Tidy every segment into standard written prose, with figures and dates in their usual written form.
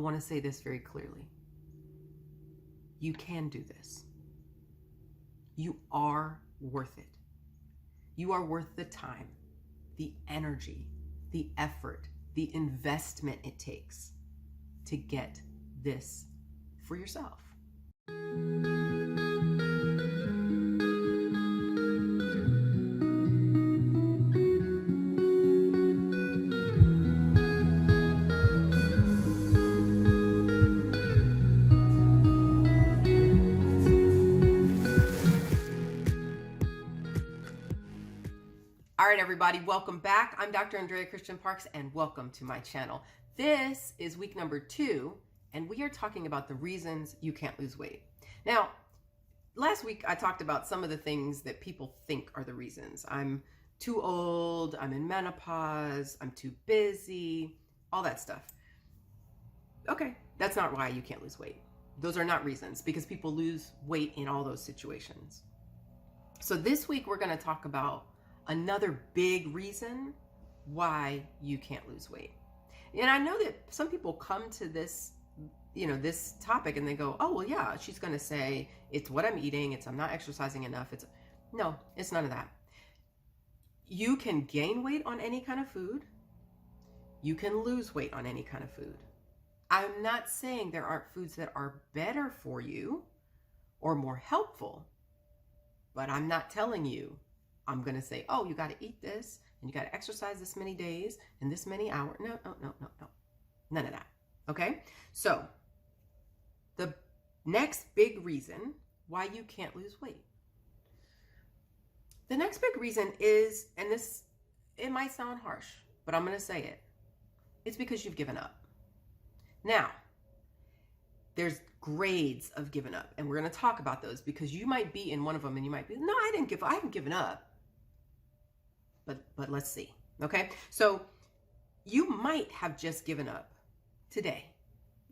want to say this very clearly. You can do this. You are worth it. You are worth the time, the energy, the effort, the investment it takes to get this for yourself. All right, everybody, welcome back. I'm Dr. Andrea Christian Parks, and welcome to my channel. This is week number 2, and we are talking about the reasons you can't lose weight. Now, last week I talked about some of the things that people think are the reasons. I'm too old, I'm in menopause, I'm too busy, all that stuff. Okay, that's not why you can't lose weight. Those are not reasons, because people lose weight in all those situations. So this week we're going to talk about another big reason why you can't lose weight. And I know that some people come to this, this topic and they go, oh, well, yeah, she's going to say it's what I'm eating. It's I'm not exercising enough. No, it's none of that. You can gain weight on any kind of food. You can lose weight on any kind of food. I'm not saying there aren't foods that are better for you or more helpful, but I'm not telling you I'm going to say, oh, you got to eat this and you got to exercise this many days and this many hours. No. None of that. Okay. So the next big reason why you can't lose weight. The next big reason is, and this, it might sound harsh, but I'm going to say it. It's because you've given up. Now, there's grades of giving up, and we're going to talk about those because you might be in one of them and you might be, no, I haven't given up. But let's see. Okay. So you might have just given up today.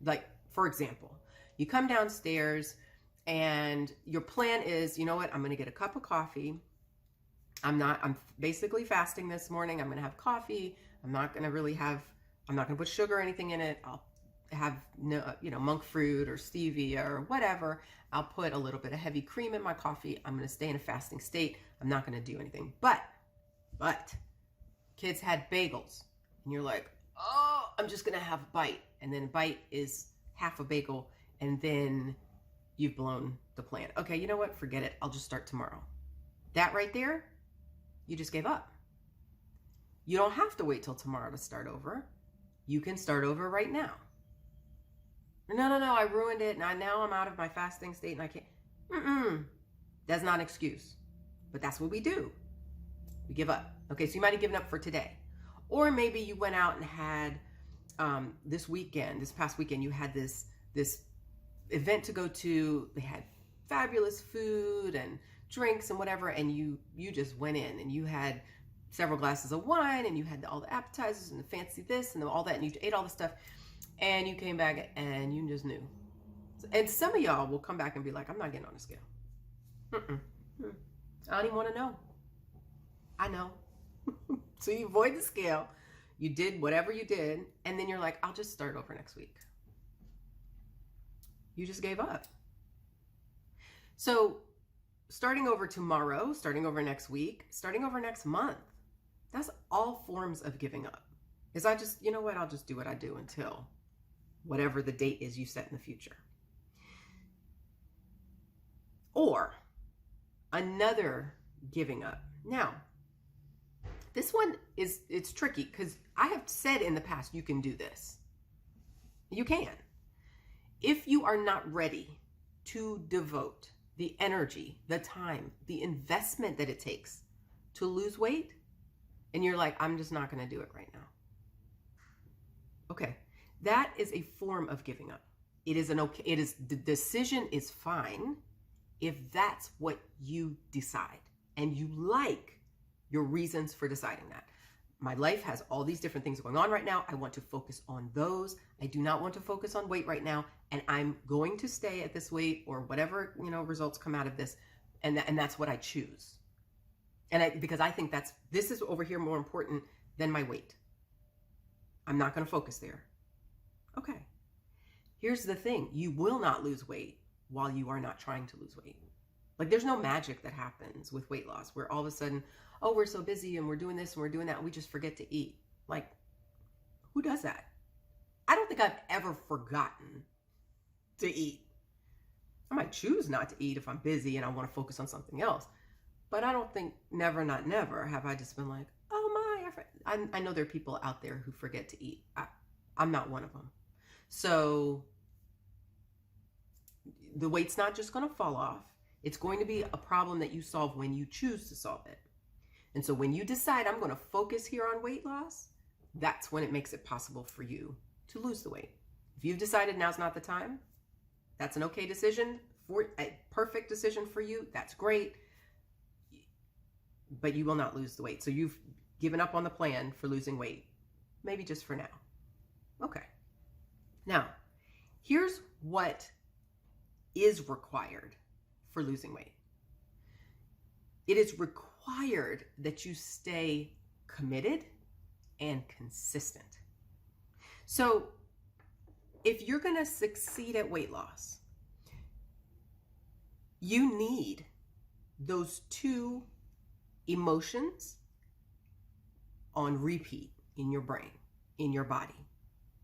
Like, for example, you come downstairs and your plan is, you know what? I'm going to get a cup of coffee. I'm basically fasting this morning. I'm going to have coffee. I'm not going to put sugar or anything in it. I'll have monk fruit or stevia or whatever. I'll put a little bit of heavy cream in my coffee. I'm going to stay in a fasting state. I'm not going to do anything. But kids had bagels and you're like, oh, I'm just going to have a bite. And then a bite is half a bagel. And then you've blown the plan. Okay. You know what? Forget it. I'll just start tomorrow. That right there, you just gave up. You don't have to wait till tomorrow to start over. You can start over right now. No, I ruined it. Now I'm out of my fasting state and I can't. That's not an excuse, but that's what we do. We give up. Okay, so you might have given up for today. Or maybe you went out and had this past weekend, you had this event to go to. They had fabulous food and drinks and whatever, and you just went in and you had several glasses of wine and you had all the appetizers and the fancy this and all that, and you ate all the stuff, and you came back and you just knew. And some of y'all will come back and be like, I'm not getting on the scale. I don't even want to know. I know. So you avoid the scale. You did whatever you did. And then you're like, I'll just start over next week. You just gave up. So starting over tomorrow, starting over next week, starting over next month, that's all forms of giving up. Is I'll just do what I do until whatever the date is you set in the future. Or another giving up. Now, this one it's tricky because I have said in the past, you can do this. You can. If you are not ready to devote the energy, the time, the investment that it takes to lose weight, and you're like, I'm just not going to do it right now. Okay. That is a form of giving up. The decision is fine if that's what you decide and you like your reasons for deciding that. My life has all these different things going on right now. I want to focus on those. I do not want to focus on weight right now. And I'm going to stay at this weight or whatever, results come out of this. And that's what I choose. Because I think this is over here more important than my weight. I'm not going to focus there. Okay. Here's the thing. You will not lose weight while you are not trying to lose weight. Like, there's no magic that happens with weight loss where all of a sudden, oh, we're so busy and we're doing this and we're doing that, and we just forget to eat. Like, who does that? I don't think I've ever forgotten to eat. I might choose not to eat if I'm busy and I want to focus on something else. But I don't think never, not never have I just been like, oh my, I know there are people out there who forget to eat. I'm not one of them. So the weight's not just going to fall off. It's going to be a problem that you solve when you choose to solve it. And so when you decide I'm going to focus here on weight loss, that's when it makes it possible for you to lose the weight. If you've decided now's not the time, that's an okay decision, a perfect decision for you. That's great. But you will not lose the weight. So you've given up on the plan for losing weight, maybe just for now. Okay. Now, here's what is required for losing weight. It is required that you stay committed and consistent. So if you're going to succeed at weight loss, you need those two emotions on repeat in your brain, in your body.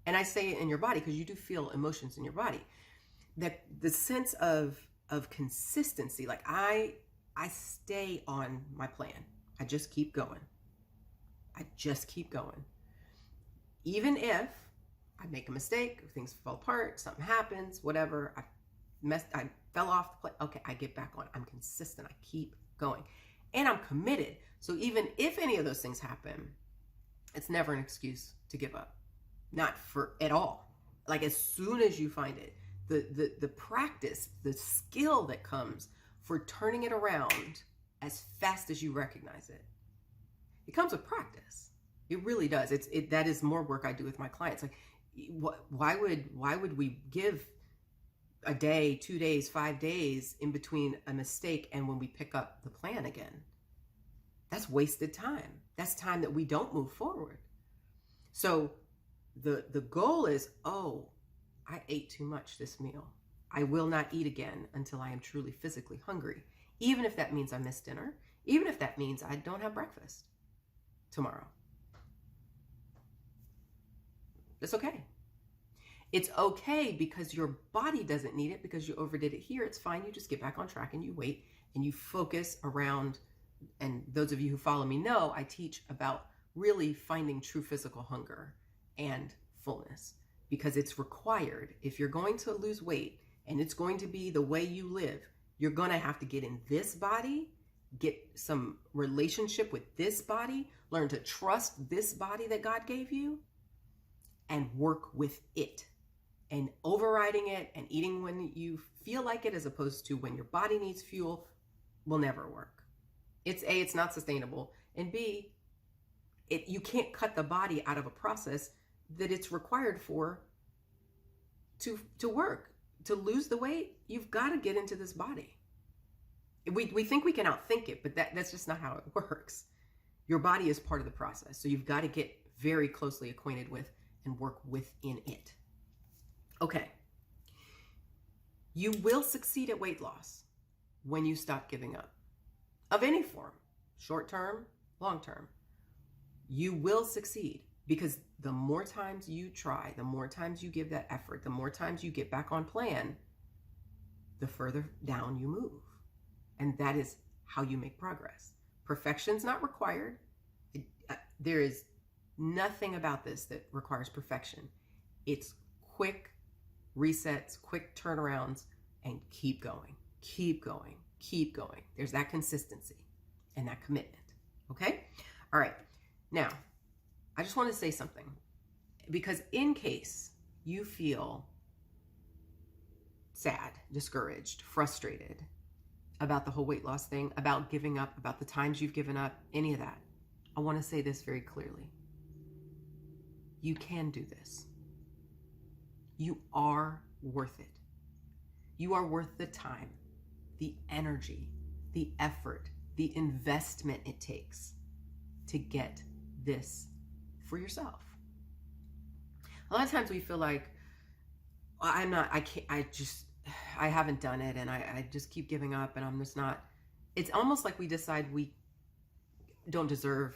And I say in your body because you do feel emotions in your body. That the sense of consistency, like I stay on my plan. I just keep going. Even if I make a mistake, things fall apart, something happens, whatever, I fell off the plane. Okay, I get back on. I'm consistent. I keep going. And I'm committed. So even if any of those things happen, it's never an excuse to give up. Not for at all. Like, as soon as you find it, the practice, the skill that comes for turning it around as fast as you recognize it, it comes with practice. It really does. That is more work I do with my clients. Like, why would we give a day, 2 days, 5 days in between a mistake and when we pick up the plan again? That's wasted time. That's time that we don't move forward. So the goal is, oh, I ate too much this meal. I will not eat again until I am truly physically hungry. Even if that means I miss dinner, even if that means I don't have breakfast tomorrow. It's okay. It's okay because your body doesn't need it because you overdid it here. It's fine. You just get back on track and you wait and you focus around. And those of you who follow me know I teach about really finding true physical hunger and fullness, because it's required. If you're going to lose weight and it's going to be the way you live, you're going to have to get in this body, get some relationship with this body, learn to trust this body that God gave you, and work with it. And overriding it and eating when you feel like it as opposed to when your body needs fuel will never work. It's A, it's not sustainable, and B, you can't cut the body out of a process that it's required for to work. To lose the weight, you've got to get into this body. We think we can outthink it, but that's just not how it works. Your body is part of the process, so you've got to get very closely acquainted with and work within it. Okay. You will succeed at weight loss when you stop giving up. Of any form, short term, long term. You will succeed because the more times you try, the more times you give that effort, the more times you get back on plan, the further down you move. And that is how you make progress. Perfection's not required. There is nothing about this that requires perfection. It's quick resets, quick turnarounds, and keep going, keep going, keep going. There's that consistency and that commitment. Okay? All right. Now, I just want to say something, because in case you feel sad, discouraged, frustrated about the whole weight loss thing, about giving up, about the times you've given up, any of that, I want to say this very clearly. You can do this. You are worth it. You are worth the time, the energy, the effort, the investment it takes to get this for yourself. A lot of times we feel like, I'm not, I can't, I haven't done it, and I just keep giving up, and I'm just not. It's almost like we decide we don't deserve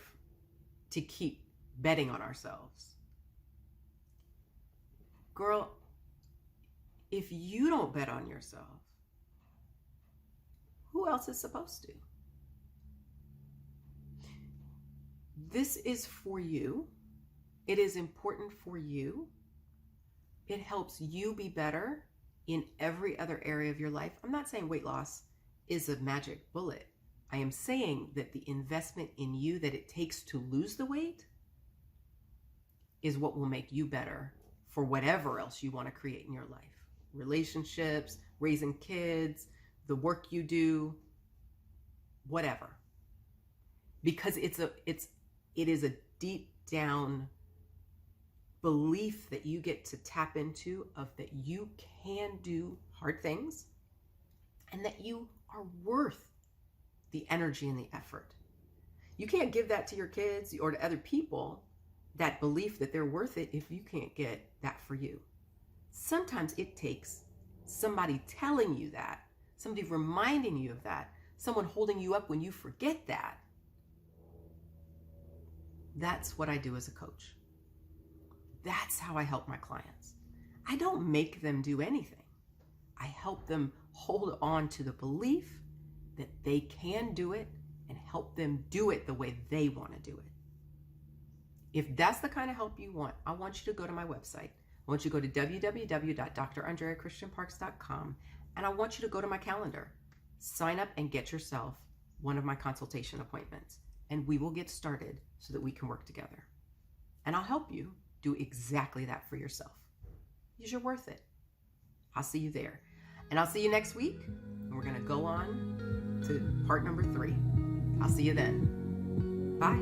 to keep betting on ourselves. Girl, if you don't bet on yourself, who else is supposed to? This is for you. It is important for you. It helps you be better in every other area of your life. I'm not saying weight loss is a magic bullet. I am saying that the investment in you that it takes to lose the weight is what will make you better for whatever else you want to create in your life. Relationships, raising kids, the work you do, whatever. Because it is a deep down belief that you get to tap into of that you can do hard things and that you are worth the energy and the effort. You can't give that to your kids or to other people, that belief that they're worth it, if you can't get that for you. Sometimes it takes somebody telling you that, somebody reminding you of that, someone holding you up when you forget that. That's what I do as a coach. That's how I help my clients. I don't make them do anything. I help them hold on to the belief that they can do it and help them do it the way they want to do it. If that's the kind of help you want, I want you to go to my website. I want you to go to www.drandreachristianparks.com, and I want you to go to my calendar. Sign up and get yourself one of my consultation appointments, and we will get started so that we can work together. And I'll help you do exactly that for yourself, because you're worth it. I'll see you there. And I'll see you next week, and we're going to go on to part number 3. I'll see you then. Bye.